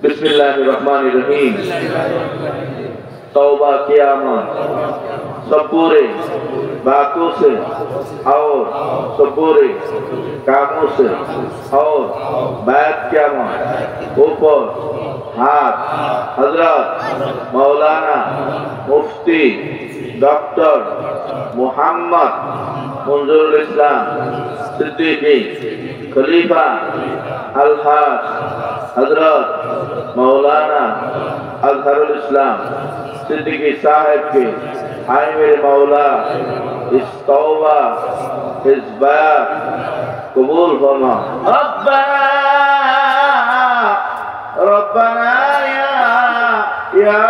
बिस्मिल्लाहिर रहमानिर रहीम। तौबा क़यामत सब बुरे बातों से और सब बुरे कामों से और बैत क़यामत ऊपर हाथ हजरत मौलाना मुफ्ती डॉक्टर मोहम्मद मंजूरुल इस्लाम सिद्दीकी खलीफा अल-हाज हजरत मौलाना अजहरुल इस्लाम सिद्दीकी साहब के आए मेरे मौला इस तौबा इस बयान कबूल फरमा। रब्बना या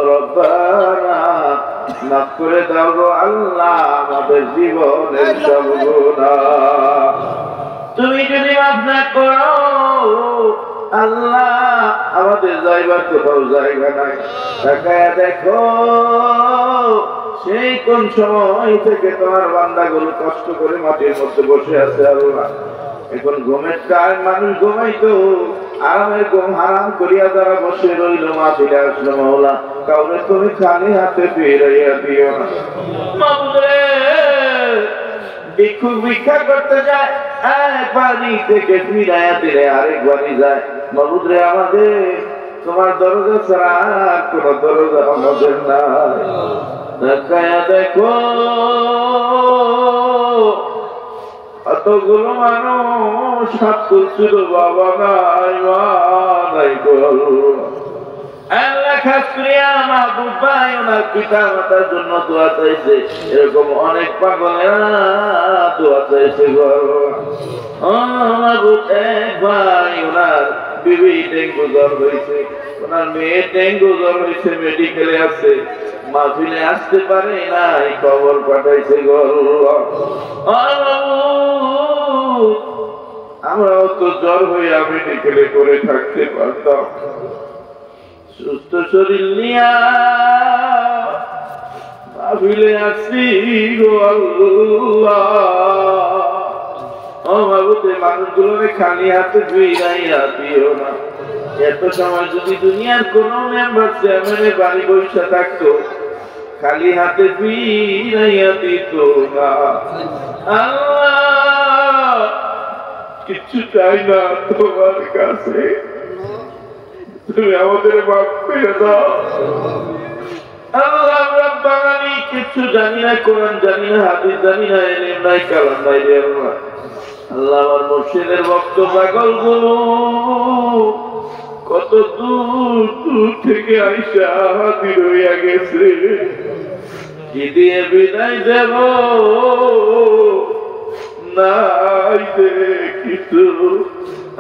रब्बाना माफ করে দাও গো আল্লাহ আমাদের জীবনের সব গুনাহ তুমি যদি মাফ না করো আল্লাহ আমাদের যাইবার কোথাও জায়গা নাই। তাকায়া দেখো সেই কোন সময় থেকে তোমার বান্দাগুলো কষ্ট করে মাটির মধ্যে বসে আছে আল্লাহ। এখন ঘুমের টাইম মানুষ ঘুমাইতো আরামের ঘুম হারাম করিয়া যারা বসে রইল মাটিতে আসলো মাওলা কাউকে তুমি খালি হাতে ফিরাইয়া দিও না। ভিক্ষুক ভিক্ষা করতে যায় এক বাড়ি থেকে ফিরাইয়া দিলে আরেক বাড়ি যায়। মাবুদ রে আমাদের তোমার দরজা ছাড়া আর কোন দরজা আমাদের নাই। তাকায়া দেখো এতগুলো মানুষ হাত তুলছিল বাবা নাই মা নাই গো আল্লাহ খাস করিয়া মাহবুব ভাই ওনার পিতা মাতার জন্য দোয়া চাইছে। এরকম অনেক পাগলেরা দোয়া চাইছে গো মাহবুব এক ভাই ওনার বিবি ডেঙ্গু জ্বর হয়েছে ওনার মেয়ে ডেঙ্গু জ্বর হয়েছে মেডিকেলে আছে মাহফিলে আসতে পারে নাই খবর পাঠাইছে গো। আমরাও তো জ্বর হয়ে মেডিকেলে করে থাকতে পারতাম সুস্থ শরীর নিয়া মাহফিলে আসি গো আল্লাহ। মানুষগুলো খালি হাতে ফিরাইয়া দিও না। এত সময় যদি দুনিয়ার কোন মেম্বার চেয়ারম্যানের বাড়ি বসে থাকতো খালি হাতে ফিরাইয়া দিত না। আল্লাহ কিছু চাই না তোমার কাছে তুমি আমাদের মাফ করে দাও। আল্লাহ রাব্বানা আমি কিছু জানি না কোরআন জানি না হাদিস জানি না ইলম নাই কালাম নাই রে আল্লাহ। আল্লাহ আমার মুর্শিদের ভক্ত পাগলগুলো কত দূর দূর থেকে আইসা হাজির হইয়া গেছে কি দিয়ে বিদায় দেব নাই কিছু।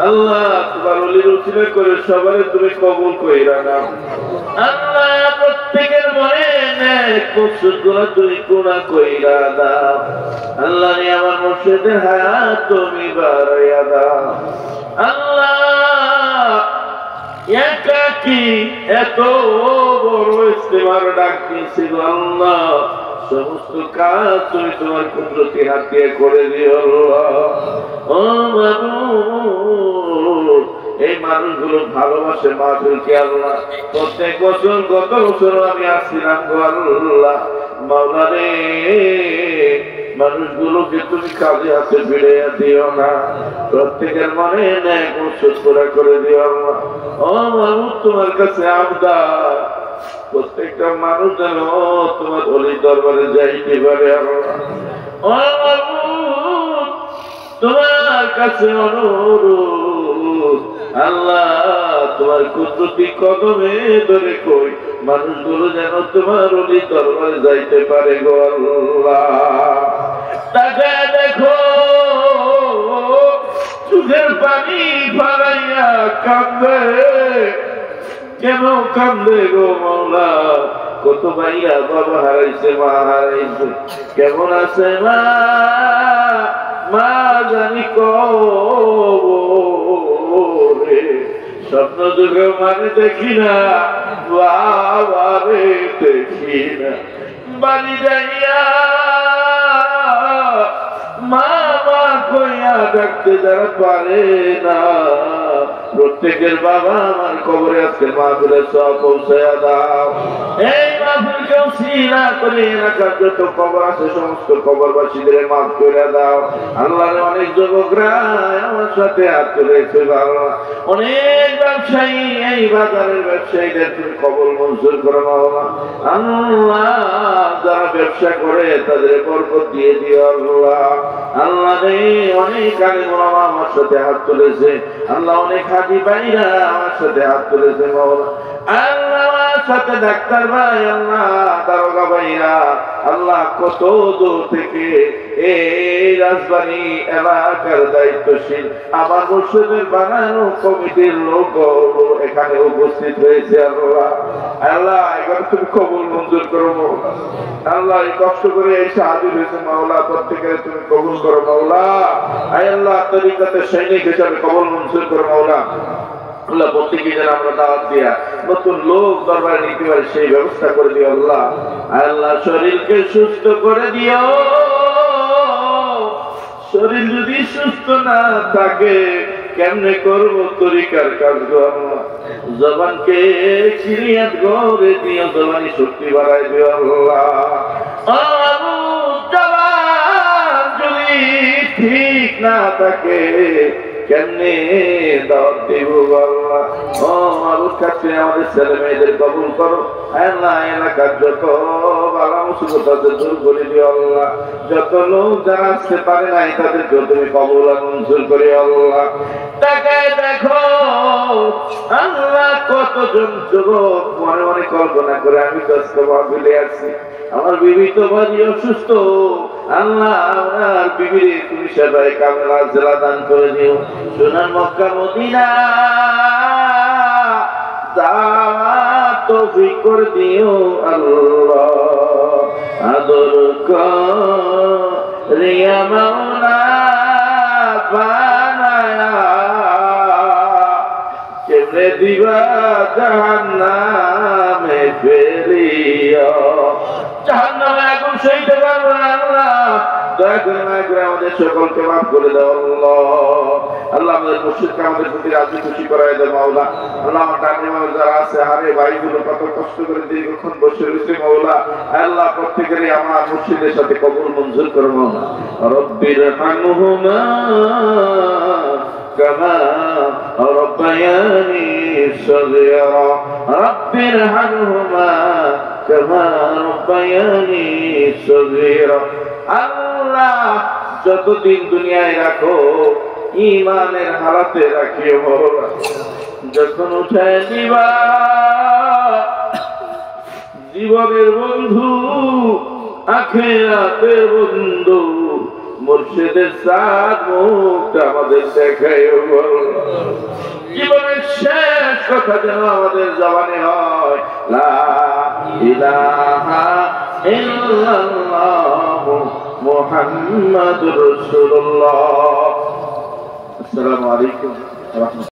আল্লাহ তোমার ওলির উসিলা করে সবারে তুমি কবুল কইরা নাও। আল্লাহ প্রত্যেকের মনে নেক কসুরগুলো তুমি গুনাহ কইরা দাও। আল্লাহ আমার মুর্শিদের হায়াত তুমি বাড়াইয়া দাও। আল্লাহ একাকি এত বড় ইস্তেমার ডাক দিয়েছিল আল্লাহ সমস্ত কাজ তুমি তোমার কুদরতি হাত দিয়ে করে দিও আল্লাহ। ও মাবুদ এই মানুষগুলো ভালোবাসে মাহফিলকে আল্লাহ। প্রত্যেক বছর গত বছর আমি আসছিলাম গো আল্লাহ মাওলা রে মানুষগুলোকে তুমি খালি হাতে ফিরাইয়া দিও না। প্রত্যেকের মনে নেক মকসুদ পুরা করে দিও আল্লাহ। ও মাবুদ তোমার কাছে আবদার প্রত্যেকটা মানুষ যেন তোমার ওলি দরবারে যাইতে পারে আল্লাহ। ও মাবুদ তোমার কাছে অনুরোধ আল্লাহ তোমার কুদরতি কদমে ধরে কই মানুষগুলো যেন তোমার ওলি দরবারে যাইতে পারে গো আল্লাহ। তাকে দেখো চোখের পানি ফালাইয়া কান্দে কেন কান্দে গো মাওলা। কত ভাইয়া বাবা হারাইছে মা হারাইছে কেমন আছে মা মা জানি কবে স্বপ্ন যুগে মানে দেখি না বাবারে দেখি না বাড়ি যাইয়া মা মা কইয়া ডাকতে যারা পারে না প্রত্যেকের বাবা আমার কবরে আজকের মাহফিলের সব পৌঁছায়া দাও। এই মাহফিলকে উসিলা করে এলাকার যত কবর আছে সমস্ত কবরবাসীদের মাফ করে দাও। আল্লাহর অনেক যুবকরা আমার সাথে হাত তুলেছে বাবা, অনেক ব্যবসায়ী এই বাজারের ব্যবসায়ীদের তুমি কবর মঞ্জুর করো মাওলা। আল্লাহ যারা ব্যবসা করে তাদের বরকত দিয়ে দিও আল্লাহ। আল্লাহ রে অনেক আলেম ওলামা আমার সাথে হাত তুলেছে আল্লাহ, অনেক হাজি ভাইরা আমার সাথে হাত তুলেছে মাওলা। আল্লাহ আমার সাথে ডাক্তার ভাই আল্লাহ, দারোগা ভাইরা আল্লাহ, কত দূর থেকে এই রাজবাড়ী এলাকার দায়িত্বশীল আমার মুর্শিদের বানানো কমিটির লোক এখানে উপস্থিত হয়েছে আল্লাহ। আল্লাহ এবার তুমি কবুল মঞ্জুর করো মাওলা। আল্লাহ এই কষ্ট করে এসে হাজির হয়েছে মাওলা, প্রত্যেকের তুমি কবুল করো মাওলা। আয় আল্লাহ তরিকাতে সৈনিক হিসাবে কবুল মঞ্জুর করো মাওলা। আল্লাহ প্রত্যেকে যেন আমরা দাওয়াত দিয়া নতুন লোক দরবারে নিতে পারি সেই ব্যবস্থা করে দিও আল্লাহ। আল্লাহ শরীরকে সুস্থ করে দিও। শরীর যদি সুস্থ না থাকে কেমনে করবো তরিকার কাজগুলো আল্লাহ। জবানকে ক্লিয়ার করে দিও, জবানি শক্তি বাড়াই দিও আল্লাহ। জবান যদি ঠিক না থাকে কেমনে দাওয়াত দেব আল্লাহ। ও মাবুদ কাছে আমাদের ছেলে মেয়েদের কবুল করো আল্লাহ। এলাকার যত বালা মুসিবত আছে দূর করে দিও আল্লাহ। যত লোক যারা আসতে পারে নাই তাদেরকে তুমি কবুল আর মঞ্জুর করে আল্লাহ। তাকায় দেখো আল্লাহ কতজন যুবক মনে মনে কল্পনা করে আমি তো আজকে মাহফিলে আছি, আমার বিবি তো ভারী অসুস্থ আল্লাহ, আমার বিবির তুমি সেবায় কামেলা জেলা দান করে দিও। সোনার মক্কা মদিনা তৌফিক করে দিও আল্লাহ। আদর করিয়া মাওলা বানায়া কেমনে দিবা জাহান্নামে ফেলিয়া। জাহান্নামে আগুন সইতে পারবো না আল্লাহ, দয়া করে মায়া করে আমাদের সকলকে মাফ করে দাও আল্লাহ। আল্লাহ আমাদের মুর্শিদকে আমাদের প্রতি রাজি খুশি করাই দাও মাওলা। আল্লাহ আমার ডানে বামে যারা আছে হারে ভাইগুলো কত কষ্ট করে দীর্ঘক্ষণ বসে রয়েছে মাওলা। আল্লাহ প্রত্যেকেরই আমার মুর্শিদের সাথে কবুল মঞ্জুর করো মাওলা। রব্বির হানহুমা কামা রব্বায়ানি সগীরা, রব্বির হানহুমা কামা রব্বায়ানি সগীরা। আল্লাহ যতদিন দুনিয়ায় রাখো ঈমানের হালাতে রাখিও মাওলা। যখন উঠায় দিবা জীবনের বন্ধু আখিরাতের বন্ধু মুর্শিদের সাথ মুখটা আমাদের দেখাইও মাওলা। জীবনের শেষ কথা যেন আমাদের জবানে হয় লা ইলাহা ইল্লাল্লাহ মুহাম্মাদুর রাসূলুল্লাহ। আসসালামু আলাইকুম ওয়া রাহমাতুল্লাহ।